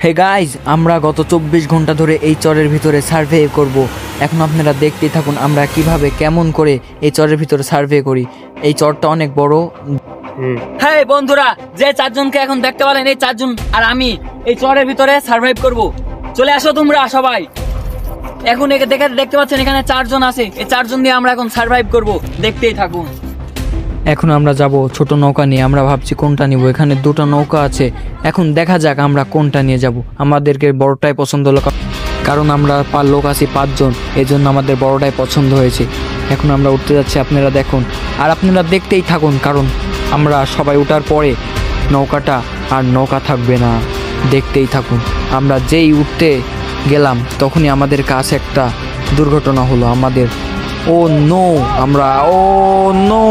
Hey guys, আমরা গত 24 ঘন্টা ধরে এই চরের ভিতরে সার্ভে করব। এখন আপনারা দেখতেই থাকুন আমরা কিভাবে কেমন করে এই চরের ভিতরে সার্ভে করি। এই চরটা অনেক বড়। হ্যাঁ বন্ধুরা, যে চারজনকে এখন দেখতে পেলেন এই চারজন আর আমি এই চরের ভিতরে সার্ভাইভ করব। চলে আসো তোমরা সবাই। এখন দেখতে পাচ্ছেন এখানে চারজন আছে। এই চারজন দিয়ে আমরা এখন সার্ভাইভ করব, দেখতেই থাকুন। এখন আমরা যাব ছোট নৌকা নিয়ে। আমরা ভাবছি কোনটা নিব। এখানে দুটো নৌকা আছে, এখন দেখা যাক আমরা কোনটা নিয়ে যাব। আমাদেরকে বড়টাই পছন্দ হলো, কারণ আমরা লোক আছি 5 জন, এই জন্য আমাদের বড়টাই পছন্দ হয়েছে। এখন আমরা উঠতে যাচ্ছি, আপনারা দেখুন আর আপনারা দেখতেই থাকুন, কারণ আমরা সবাই উঠার পরে নৌকাটা আর নৌকা থাকবে না। দেখতেই থাকুন। আমরা যেই উঠতে গেলাম তখনই আমাদের কাছে একটা দুর্ঘটনা হলো। আমাদের ও নো, আমরা ও নো,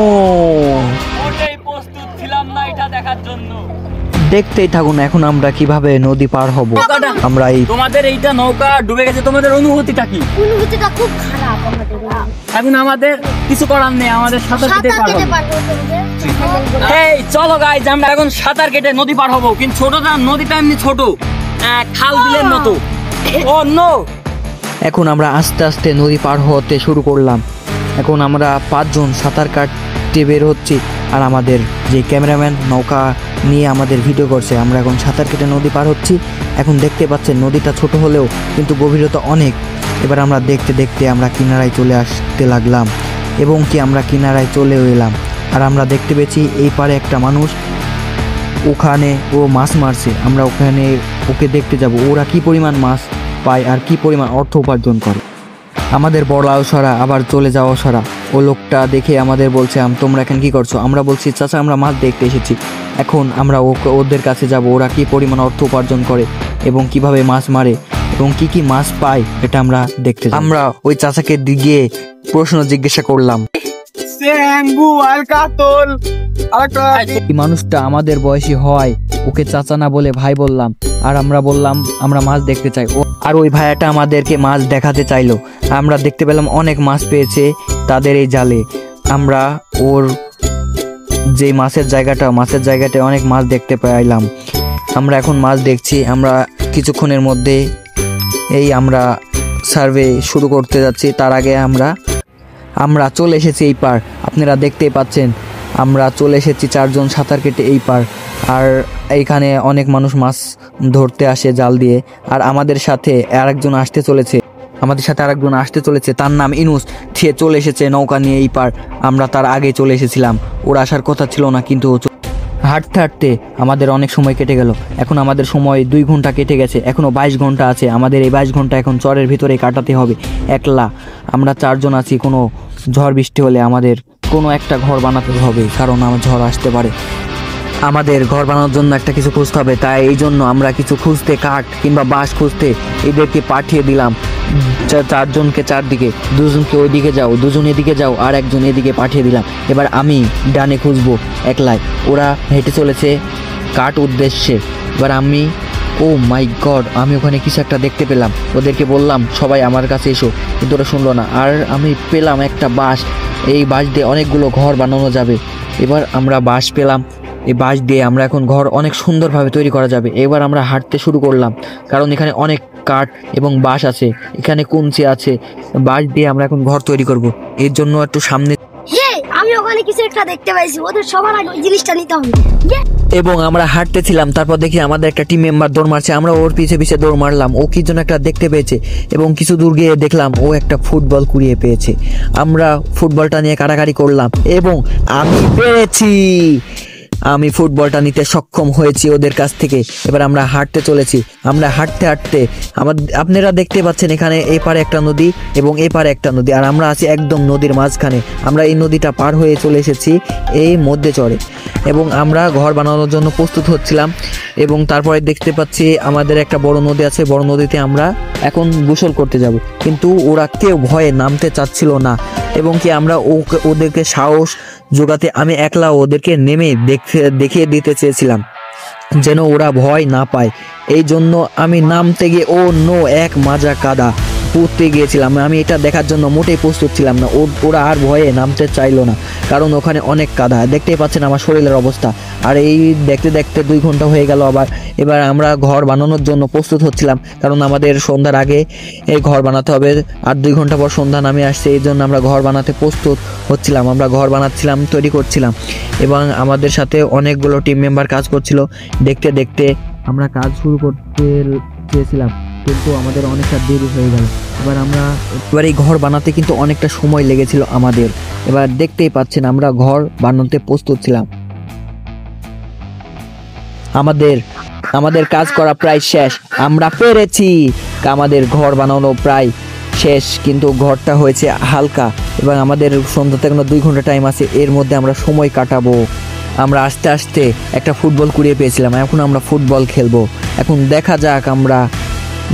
ওটাই প্রস্তুত ছিলাম না এটা দেখার জন্য। দেখতেই থাকুন এখন আমরা কিভাবে নদী পার হব। আমরা এই তোমাদের এইটা নৌকা ডুবে গেছে, তোমাদের অনুভূতিটা কি? অনুভূতিটা খুব খারাপ আমাদের। এখন আমাদের কিছু করার নেই, আমাদের সাঁতার কেটে পার হবো। এই চলো গাইজ, আমরা এখন সাঁতার কেটে নদী পার হবো। কিন্তু ছোটটা নদীটা এমনি ছোট, খাল বিলের মতো। ও নো। এখন আমরা আস্তে আস্তে নদী পার হতে শুরু করলাম। এখন আমরা 5 জন সাঁতার কাটতে বের হচ্ছি, আর আমাদের যে ক্যামেরাম্যান নৌকা নিয়ে আমাদের ভিডিও করছে। আমরা এখন সাঁতার কেটে নদী পার হচ্ছি। এখন দেখতে পাচ্ছেন নদীটা ছোট হলেও কিন্তু গভীরতা অনেক। এবার আমরা দেখতে দেখতে আমরা কিনারায় চলে আসতে লাগলাম, এবং কি আমরা কিনারায় চলেও এলাম। আর আমরা দেখতে পেয়েছি এই পারে একটা মানুষ, ওখানে ও মাছ মারছে। আমরা ওকে দেখতে যাব ওরা কি পরিমাণ মাছ পায় আর কি পরিমাণ অর্থ উপার্জন করে। আমাদের বড় আওসারা আবার চলে যাওয়া সারা, ও লোকটা দেখে আমাদের বলছে তোমরা এখানে কি করছো? আমরা বলছি চাচা আমরা মাছ দেখতে এসেছি। এখন আমরা ওদের কাছে যাব, ওরা কি পরিমাণ অর্থ উপার্জন করে এবং কিভাবে মাছ মারে এবং কি কি মাছ পায় এটা আমরা দেখতে যাব। আমরা ওই চাচাকে গিয়ে প্রশ্ন জিজ্ঞাসা করলাম। এই মানুষটা আমাদের বয়সী হয়, ওকে চাচা না বলে ভাই বললাম। আর আমরা বললাম আমরা মাছ দেখতে চাই। আর ওই ভাইয়াটা আমাদেরকে মাছ দেখাতে চাইলো। আমরা দেখতে পেলাম অনেক মাছ পেয়েছে তাদের এই জালে। আমরা ওর যে মাছের জায়গাটায় অনেক মাছ দেখতে পাইলাম। আমরা এখন মাছ দেখছি। আমরা কিছুক্ষণের মধ্যে আমরা সার্ভে শুরু করতে যাচ্ছি। তার আগে আমরা চলে এসেছি এই পার। আপনারা দেখতেই পাচ্ছেন আমরা চলে এসেছি 4 জন সাঁতার কেটে এই পার। আর এইখানে অনেক মানুষ মাছ ধরতে আসে জাল দিয়ে। আর আমাদের সাথে আরেকজন আসতে চলেছে, তার নাম ইনুস। সে চলে এসেছে নৌকা নিয়ে এই পার। আমরা তার আগে চলে এসেছিলাম, ওর আসার কথা ছিল না, কিন্তু হাঁটতে হাঁটতে আমাদের অনেক সময় কেটে গেল। এখন আমাদের সময় 2 ঘন্টা কেটে গেছে, এখনও 22 ঘন্টা আছে। আমাদের এই 22 ঘন্টা এখন চরের ভিতরে কাটাতে হবে একলা। আমরা 4 জন আছি। কোনো ঝড় বৃষ্টি হলে আমাদের কোনো একটা ঘর বানাতে হবে, কারণ আমার ঝড় আসতে পারে। আমাদের ঘর বানানোর জন্য একটা কিছু খুঁজতে হবে। তাই এই জন্য আমরা কিছু খুঁজতে, কাঠ কিংবা বাঁশ খুঁজতে এদেরকে পাঠিয়ে দিলাম। 4 জনকে 4 দিকে, 2 জনকে ওইদিকে যাও, 2 জন এদিকে যাও, আর একজন এদিকে পাঠিয়ে দিলাম। এবার আমি ডানে খুঁজবো একলাই, ওরা হেঁটে চলেছে কাঠ উদ্দেশ্যে। এবার আমি ও মাই গড, আমি ওখানে কিছু একটা দেখতে পেলাম। ওদেরকে বললাম সবাই আমার কাছে এসো, কিন্তু ওরা শুনলো না। আর আমি পেলাম একটা বাঁশ। এই বাঁশ দিয়ে অনেকগুলো ঘর বানানো যাবে। এবার আমরা বাঁশ পেলাম। এই বাঁশ দিয়ে আমরা এখন ঘর অনেক সুন্দরভাবে তৈরি করা যাবে। এবার আমরা হাঁটতে শুরু করলাম, কারণ এখানে অনেক কাঠ এবং বাঁশ আছে, এখানে কুঞ্চি আছে। বাঁশ দিয়ে আমরা এখন ঘর তৈরি করব। এর জন্য একটু সামনে আমি ওখানে কিছু একটা দেখতে পাইছি, ওদের সবার আগে ওই জিনিসটা নিতে হবে। এবং আমরা হাঁটতেছিলাম, তারপর দেখি আমাদের একটা টিম মেম্বার দৌড় মারছে। আমরা ওর পিছে পিছে দৌড় মারলাম। ও কি জন্য একটা দেখতে পেয়েছে, এবং কিছু দূর গিয়ে দেখলাম ও একটা ফুটবল কুড়িয়ে পেয়েছে। আমরা ফুটবলটা নিয়ে কাড়াকাড়ি করলাম এবং আমি পেরেছি। আমি ফুটবলটা নিতে সক্ষম হয়েছি ওদের কাছ থেকে। এবার আমরা হাঁটতে চলেছি। আমরা হাঁটতে হাঁটতে আপনারা দেখতে পাচ্ছেন এখানে এই পারে একটা নদী এবং এই পারে একটা নদী, আর আমরা আছি একদম নদীর মাঝখানে। আমরা এই নদীটা পার হয়ে চলে এসেছি এই মধ্যে চরে, এবং আমরা ঘর বানানোর জন্য প্রস্তুত হচ্ছিলাম। এবং তারপরে দেখতে পাচ্ছি আমাদের একটা বড় নদী আছে। বড় নদীতে আমরা এখন গোসল করতে যাব, কিন্তু ওরা কেউ ভয়ে নামতে চাচ্ছিল না। এবং কি আমরা ওদেরকে সাহস জোগাতে আমি একলা ওদেরকে নেমে দেখিয়ে দিতে চেয়েছিলাম, যেন ওরা ভয় না পায়। এই জন্য আমি নামতে গিয়ে ও নো, এক মাজা কাদা। পুঁততে গিয়েছিলাম। আমি এটা দেখার জন্য মোটেই প্রস্তুত ছিলাম না। ওরা আর ভয়ে নামতে চাইলো না, কারণ ওখানে অনেক কাদা। দেখতেই পাচ্ছেন আমার শরীরের অবস্থা। আর এই দেখতে দেখতে 2 ঘন্টা হয়ে গেল। এবার আমরা ঘর বানানোর জন্য প্রস্তুত হচ্ছিলাম, কারণ আমাদের সন্ধ্যার আগে এই ঘর বানাতে হবে। আর 2 ঘন্টা পর সন্ধ্যা নামে আসছে, এই জন্য আমরা ঘর বানাতে প্রস্তুত হচ্ছিলাম। আমরা ঘর বানাচ্ছিলাম, তৈরি করছিলাম, এবং আমাদের সাথে অনেকগুলো টিম মেম্বার কাজ করছিল। দেখতে দেখতে আমরা কাজ শুরু করতে চেয়েছিলাম, কিন্তু আমাদের অনেকটা দেরি হয়ে গেল। এবার এই ঘর বানাতে কিন্তু অনেকটা সময় লেগেছিল আমাদের। এবার দেখতেই পাচ্ছেন আমরা ঘর বানাতে প্রস্তুত ছিলাম। আমাদের কাজ করা প্রায় শেষ, আমরা পেরেছি। আমাদের ঘর বানানো প্রায় শেষ, কিন্তু ঘরটা হয়েছে হালকা, এবং আমাদের সন্ধ্যাতে এখনো 2 ঘন্টা টাইম আছে। এর মধ্যে আমরা সময় কাটাবো। আমরা আস্তে আস্তে একটা ফুটবল কুড়িয়ে পেয়েছিলাম, এখন আমরা ফুটবল খেলবো। এখন দেখা যাক, আমরা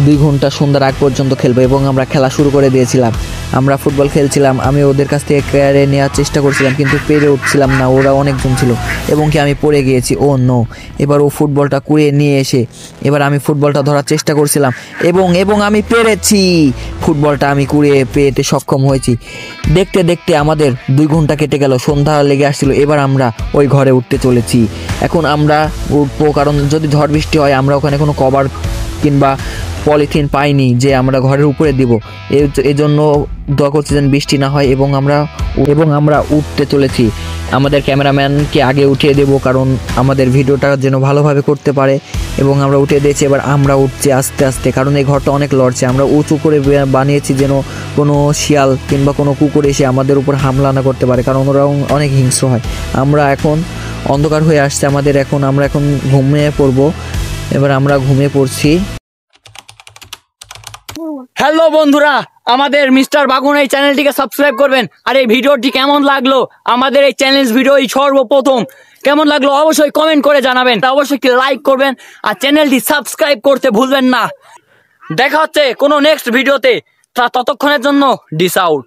2 ঘন্টা সন্ধ্যার আগ পর্যন্ত খেলবো, এবং আমরা খেলা শুরু করে দিয়েছিলাম। আমরা ফুটবল খেলছিলাম, আমি ওদের কাছ থেকে কেড়ে নেওয়ার চেষ্টা করছিলাম, কিন্তু পেরে উঠছিলাম না, ওরা অনেকজন ছিল, এবং কি আমি পড়ে গিয়েছি। ও নো! এবার ও ফুটবলটা কুড়িয়ে নিয়ে এসে এবার আমি ফুটবলটা ধরার চেষ্টা করছিলাম, এবং আমি পেরেছি। ফুটবলটা আমি কুড়িয়ে পেতে সক্ষম হয়েছি। দেখতে দেখতে আমাদের 2 ঘন্টা কেটে গেল, সন্ধ্যা লেগে আসছিল। এবার আমরা ওই ঘরে উঠতে চলেছি। এখন আমরা উঠবো, কারণ যদি ঝড় বৃষ্টি হয় আমরা ওখানে কোনো কভার কিংবা পলিথিন পাইনি যে আমরা ঘরের উপরে দিব। এজন্য দোয়া করছি যেন বৃষ্টি না হয়, এবং আমরা উঠতে চলেছি। আমাদের ক্যামেরাম্যানকে আগে উঠিয়ে দেব, কারণ আমাদের ভিডিওটা যেন ভালোভাবে করতে পারে, এবং আমরা উঠিয়ে দিয়েছি। এবার আমরা উঠছি আস্তে আস্তে, কারণ এই ঘরটা অনেক লড়ছে। আমরা উঁচু করে বানিয়েছি যেন কোনো শিয়াল কিংবা কোনো কুকুর এসে আমাদের উপর হামলা না করতে পারে, কারণ ওরা অনেক হিংস্র হয়। আমরা এখন অন্ধকার হয়ে আসছে আমাদের, আমরা এখন ঘুমিয়ে পড়বো। এবার আমরা ঘুমিয়ে পড়ছি। হ্যালো বন্ধুরা, আমাদের মিস্টার বাগুন এই চ্যানেলটিকে সাবস্ক্রাইব করবেন। আর এই ভিডিওটি কেমন লাগলো, আমাদের এই চ্যালেঞ্জ ভিডিও সর্বপ্রথম কেমন লাগলো অবশ্যই কমেন্ট করে জানাবেন। তা অবশ্যই একটি লাইক করবেন, আর চ্যানেলটি সাবস্ক্রাইব করতে ভুলবেন না। দেখা হচ্ছে কোনো নেক্সট ভিডিওতে, ততক্ষণের জন্য ডিস আউট।